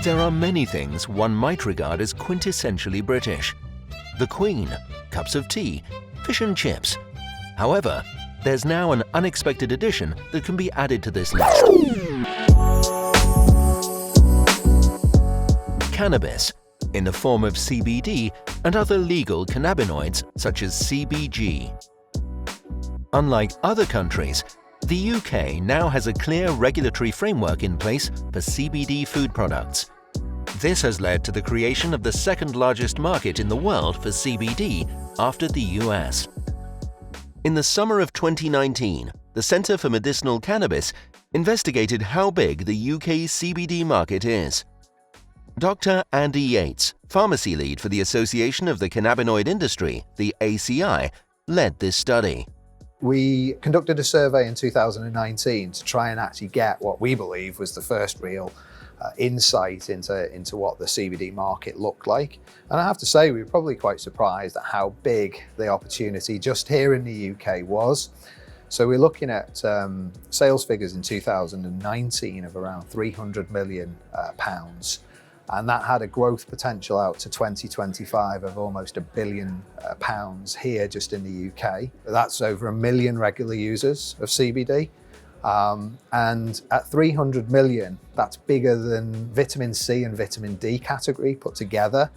There are many things one might regard as quintessentially British. The Queen, cups of tea, fish and chips. However, there's now an unexpected addition that can be added to this list. Cannabis, in the form of CBD and other legal cannabinoids such as CBG. Unlike other countries, the UK now has a clear regulatory framework in place for CBD food products. This has led to the creation of the second largest market in the world for CBD after the US. In the summer of 2019, the Centre for Medicinal Cannabis investigated how big the UK CBD market is. Dr. Andy Yates, pharmacy lead for the Association of the Cannabinoid Industry, the ACI, led this study. We conducted a survey in 2019 to try and actually get what we believe was the first real insight into what the CBD market looked like. And I have to say, we were probably quite surprised at how big the opportunity just here in the UK was. So we're looking at sales figures in 2019 of around £300 million. And that had a growth potential out to 2025 of almost £1 billion here just in the UK. That's over 1 million regular users of CBD. And at 300 million, that's bigger than vitamin C and vitamin D category put together.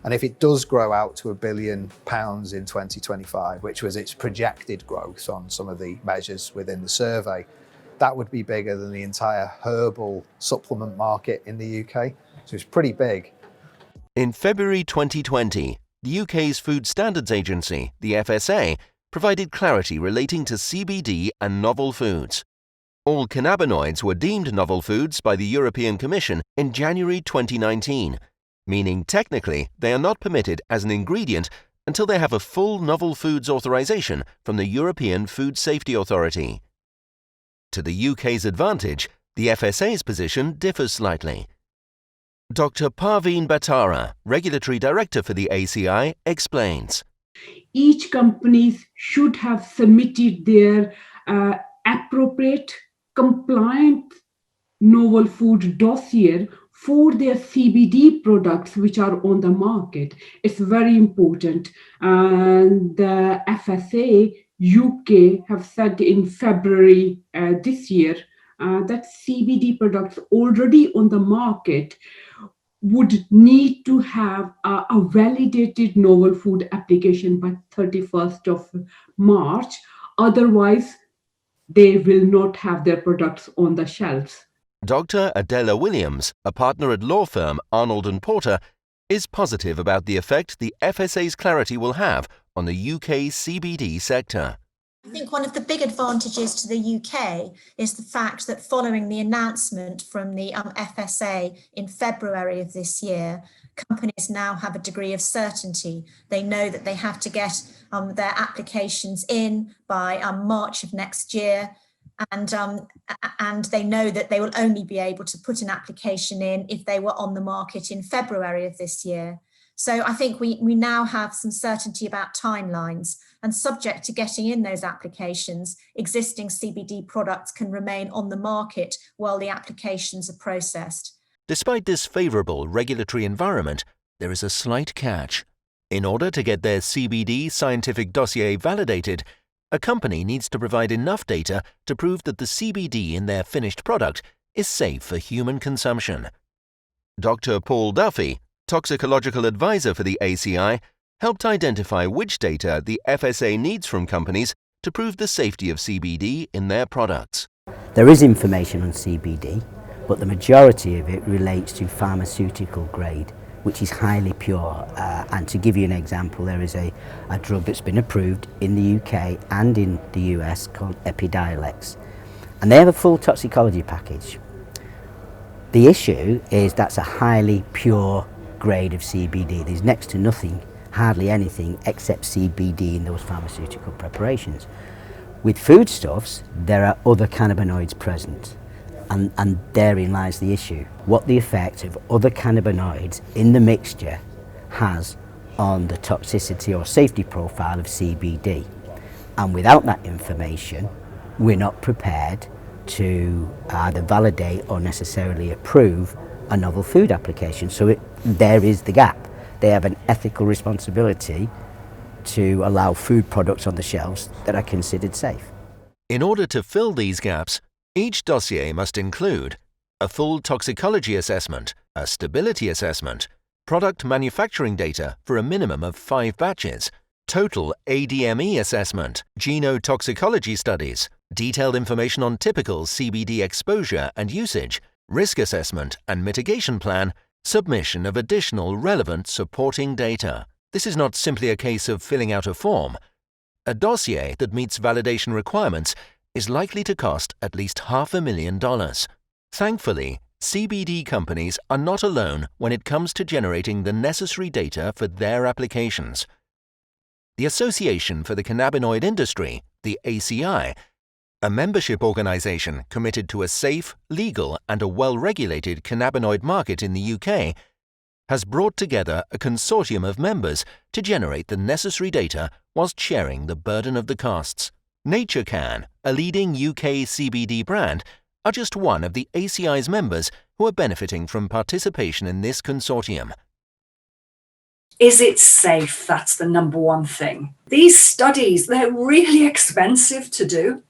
And if it does grow out to £1 billion in 2025, which was its projected growth on some of the measures within the survey, that would be bigger than the entire herbal supplement market in the UK. So it's pretty big. In February 2020, the UK's Food Standards Agency, the FSA, provided clarity relating to CBD and novel foods. All cannabinoids were deemed novel foods by the European Commission in January 2019, meaning technically they are not permitted as an ingredient until they have a full novel foods authorization from the European Food Safety Authority. To the UK's advantage, the FSA's position differs slightly. Dr. Parveen Bhatarah, Regulatory Director for the ACI, explains. Each company should have submitted their appropriate, compliant novel food dossier for their CBD products which are on the market. It's very important. And the FSA UK have said in February this year that CBD products already on the market would need to have a validated novel food application by 31st of March. Otherwise, they will not have their products on the shelves. Dr. Adela Williams, a partner at law firm Arnold and Porter, is positive about the effect the FSA's clarity will have on the UK CBD sector. I think one of the big advantages to the UK is the fact that following the announcement from the FSA in February of this year, companies now have a degree of certainty. They know that they have to get their applications in by March of next year. And they know that they will only be able to put an application in if they were on the market in February of this year. So I think we now have some certainty about timelines, and subject to getting in those applications, existing CBD products can remain on the market while the applications are processed. Despite this favourable regulatory environment, there is a slight catch. In order to get their CBD scientific dossier validated, a company needs to provide enough data to prove that the CBD in their finished product is safe for human consumption. Dr. Paul Duffy, toxicological advisor for the ACI, helped identify which data the FSA needs from companies to prove the safety of CBD in their products. There is information on CBD, but the majority of it relates to pharmaceutical grade, which is highly pure. And to give you an example, there is a drug that's been approved in the UK and in the US called Epidiolex. And they have a full toxicology package. The issue is that's a highly pure grade of CBD. There's next to nothing, hardly anything, except CBD in those pharmaceutical preparations. With foodstuffs, there are other cannabinoids present. And therein lies the issue. What the effect of other cannabinoids in the mixture has on the toxicity or safety profile of CBD. And without that information, we're not prepared to either validate or necessarily approve a novel food application. So there is the gap. They have an ethical responsibility to allow food products on the shelves that are considered safe. In order to fill these gaps, each dossier must include a full toxicology assessment, a stability assessment, product manufacturing data for a minimum of 5 batches, total ADME assessment, genotoxicology studies, detailed information on typical CBD exposure and usage, risk assessment and mitigation plan, submission of additional relevant supporting data. This is not simply a case of filling out a form. A dossier that meets validation requirements is likely to cost at least $500,000. Thankfully, CBD companies are not alone when it comes to generating the necessary data for their applications. The Association for the Cannabinoid Industry, the ACI, a membership organization committed to a safe, legal and a well-regulated cannabinoid market in the UK, has brought together a consortium of members to generate the necessary data whilst sharing the burden of the costs. NatureCan, a leading UK CBD brand, are just one of the ACI's members who are benefiting from participation in this consortium. Is it safe? That's the number one thing. These studies, they're really expensive to do.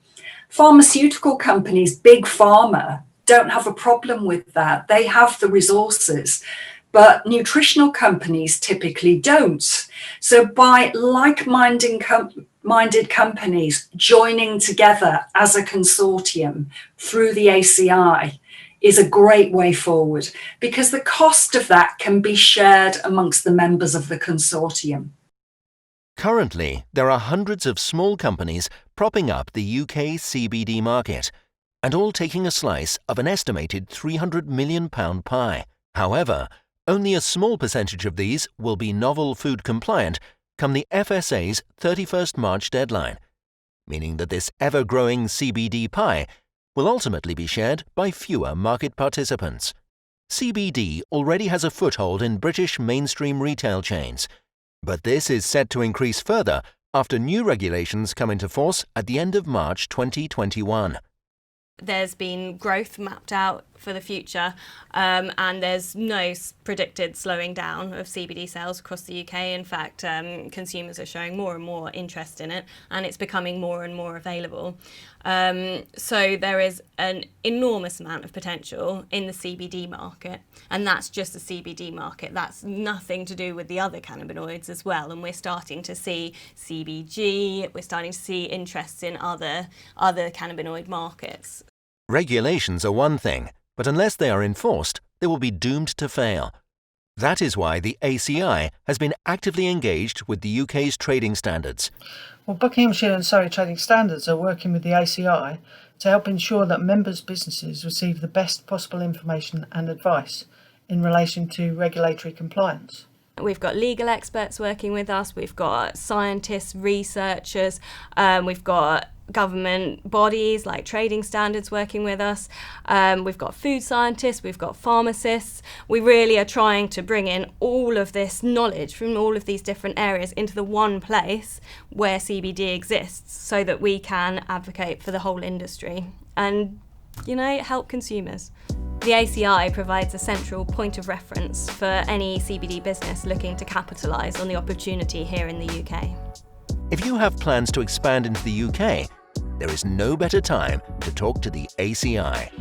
Pharmaceutical companies, big pharma, don't have a problem with that. They have the resources, but nutritional companies typically don't. So by like-minded companies joining together as a consortium through the ACI is a great way forward, because the cost of that can be shared amongst the members of the consortium. Currently, there are hundreds of small companies propping up the UK CBD market, and all taking a slice of an estimated £300 million pie. However, only a small percentage of these will be novel food compliant come the FSA's 31st March deadline, meaning that this ever-growing CBD pie will ultimately be shared by fewer market participants. CBD already has a foothold in British mainstream retail chains, but this is set to increase further after new regulations come into force at the end of March 2021. There's been growth mapped out for the future, and there's no predicted slowing down of CBD sales across the UK. In fact, consumers are showing more and more interest in it, and it's becoming more and more available. So there is an enormous amount of potential in the CBD market, and that's just the CBD market. That's nothing to do with the other cannabinoids as well. And we're starting to see CBG, we're starting to see interest in other cannabinoid markets. Regulations are one thing, but unless they are enforced, they will be doomed to fail. That is why the ACI has been actively engaged with the UK's trading standards. Well, Buckinghamshire and Surrey Trading Standards are working with the ACI to help ensure that members' businesses receive the best possible information and advice in relation to regulatory compliance. We've got legal experts working with us, we've got scientists, researchers, we've got government bodies like trading standards working with us, we've got food scientists, we've got pharmacists. We really are trying to bring in all of this knowledge from all of these different areas into the one place where CBD exists, so that we can advocate for the whole industry and, help consumers. The ACI provides a central point of reference for any CBD business looking to capitalise on the opportunity here in the UK. If you have plans to expand into the UK, there is no better time to talk to the ACI.